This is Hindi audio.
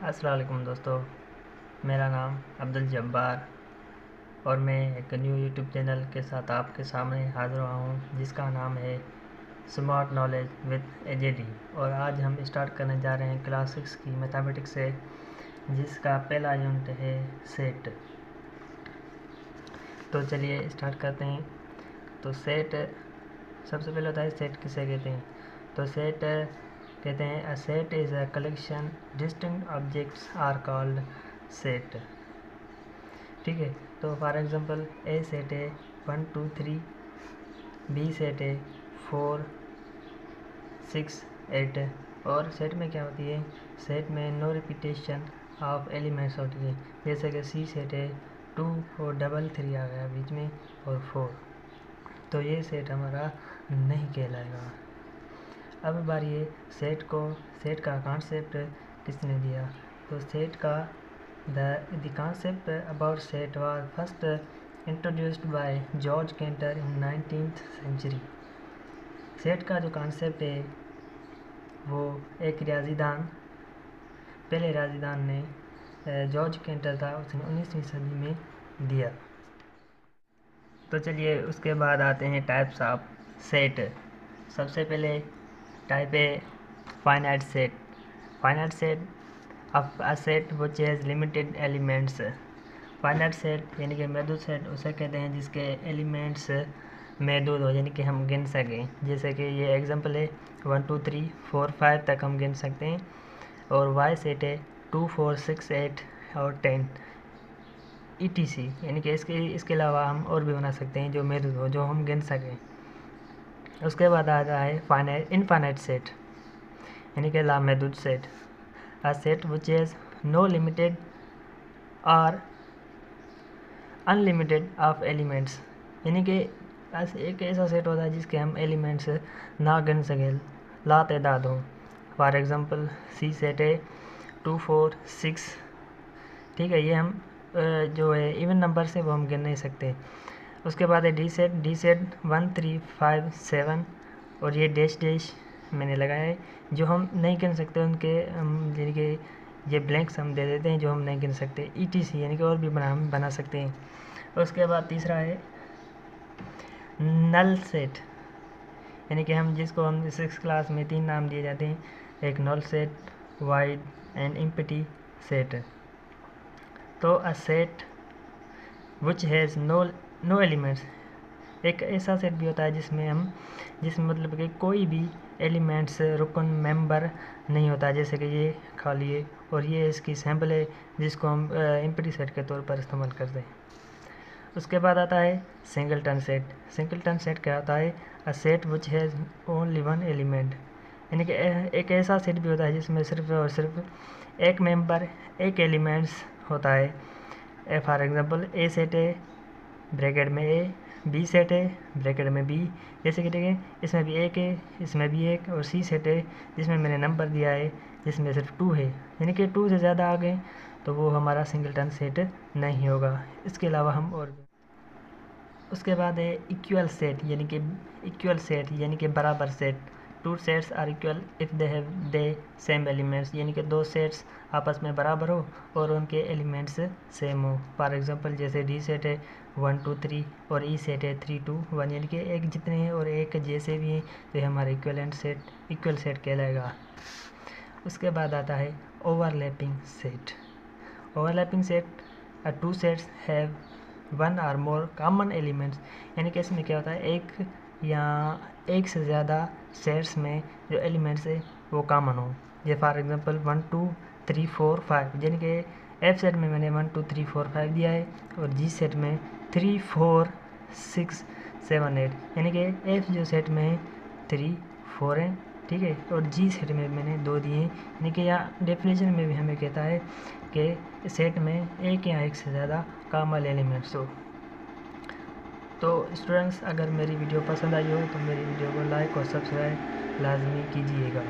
अस्सलाम वालेकुम दोस्तों, मेरा नाम अब्दुल जब्बार और मैं एक न्यू यूट्यूब चैनल के साथ आपके सामने हाज़िर हुआ हूँ जिसका नाम है स्मार्ट नॉलेज विद एजेडी। और आज हम स्टार्ट करने जा रहे हैं क्लास 6 की मैथमेटिक्स से, जिसका पहला यूनिट है सेट। तो चलिए स्टार्ट करते हैं। तो सेट सबसे पहले होता है सेट किसे कहते हैं। तो सेट कहते हैं a set is a collection distinct objects are called set. ठीक है, तो फॉर एग्जांपल ए सेट है 1 2 3, बी सेट है 4 6 8। और सेट में क्या होती है, सेट में नो रिपीटेशन ऑफ एलिमेंट्स होती है। जैसे कि सी सेट है 2 और 3 3 आ गया बीच में और 4, तो ये सेट हमारा नहीं कहलाएगा। अब बारी है सेट का कॉन्सेप्ट किसने दिया। तो सेट का the concept about set was first introduced by George Cantor in 19th century. Set का जो कॉन्सेप्ट है वो एक पहले रियाजीदान ने जॉर्ज कैंटर था, उसने 19वीं सदी में दिया। तो चलिए उसके बाद आते हैं टाइप्स ऑफ सेट। सबसे पहले टाइप है finite set. Finite set of a set which has limited elements. Finite set यानी कि महदूद सेट उसे कहते हैं जिसके एलिमेंट्स महदूद हो, यानी कि हम गिन सकें। जैसे कि ये एग्जांपल है 1 2 3 4 5 तक हम गिन सकते हैं। और वाई सेट है 2 4 6 8 और 10 ETC, यानी कि इसके अलावा हम और भी बना सकते हैं जो महदूद हो, जो हम गिन सकें। उसके बाद आता है इनफाइनाइट सेट यानी कि लामहदूद set. A set which is no limited और अनलिमिटेड ऑफ एलिमेंट्स, यानी कि एक ऐसा सेट होता है जिसके हम एलिमेंट्स ना गिन सकें, ला तादाद हो। फॉर एग्ज़ाम्पल सी सेट है 2 4 6। ठीक है, ये हम जो है इवन नंबर से वो हम गिन नहीं सकते। उसके बाद है डी सेट 1 3 5 7, और ये डैश डैश मैंने लगाया है जो हम नहीं गिन सकते, उनके यानी कि ये ब्लैंक्स हम दे देते हैं जो हम नहीं गिन सकते। ETC यानी कि और भी हम बना सकते हैं। उसके बाद तीसरा है नल सेट, यानी कि हम जिसको हम 6th क्लास में 3 नाम दिए जाते हैं, एक null set, void and empty set. तो a set which has no elements, एक ऐसा सेट भी होता है जिसमें मतलब कि कोई भी एलिमेंट्स रुकन मेंबर नहीं होता, जैसे कि ये खाली है और ये इसकी सैम्पल है जिसको हम एम्प्टी सेट के तौर पर इस्तेमाल करते हैं। उसके बाद आता है सिंगलटन सेट। सिंगलटन सेट क्या होता है, अ set which has only one element, यानी कि एक ऐसा सेट भी होता है जिसमें सिर्फ और सिर्फ एक मेंबर, एक एलिमेंट्स होता है। फॉर एग्जांपल ए सेट है ब्रैकेट में ए, बी सेट है ब्रैकेट में बी, जैसे कि देखें इसमें भी एक है, इसमें भी एक, और सी सेट है जिसमें मैंने नंबर दिया है जिसमें सिर्फ 2 है, यानी कि 2 से ज़्यादा आ गए तो वो हमारा सिंगलटन सेट नहीं होगा। इसके अलावा हम और भी। उसके बाद है इक्वल सेट, यानी कि बराबर set. 2 sets are equal if they have the same elements, यानी कि 2 सेट्स आपस में बराबर हो और उनके एलिमेंट्स सेम हो। फॉर एग्जांपल जैसे डी सेट है 1 2 3 और ई सेट है 3 2 1, यानी कि एक जितने हैं और एक जैसे भी हैं तो ये हमारा इक्वल सेट कहलाएगा। उसके बाद आता है overlapping set. Overlapping set 2 sets have 1 or more common elements, यानी कि इसमें क्या होता है एक या एक से ज़्यादा सेट्स में जो एलिमेंट्स है वो कॉमन हो। ये फॉर एग्जांपल 1 2 3 4 5, यानी कि एफ सेट में मैंने 1 2 3 4 5 दिया है और जी सेट में 3 4 6 7 8, यानी कि एफ जो सेट में है 3 4 है, ठीक है, और जी सेट में मैंने 2 दिए हैं। यानी कि यहाँ डेफिनेशन में भी हमें कहता है कि सेट में एक या एक से ज़्यादा कॉमन एलिमेंट्स हो। तो स्टूडेंट्स, अगर मेरी वीडियो पसंद आई हो तो मेरी वीडियो को लाइक और सब्सक्राइब लाजमी कीजिएगा।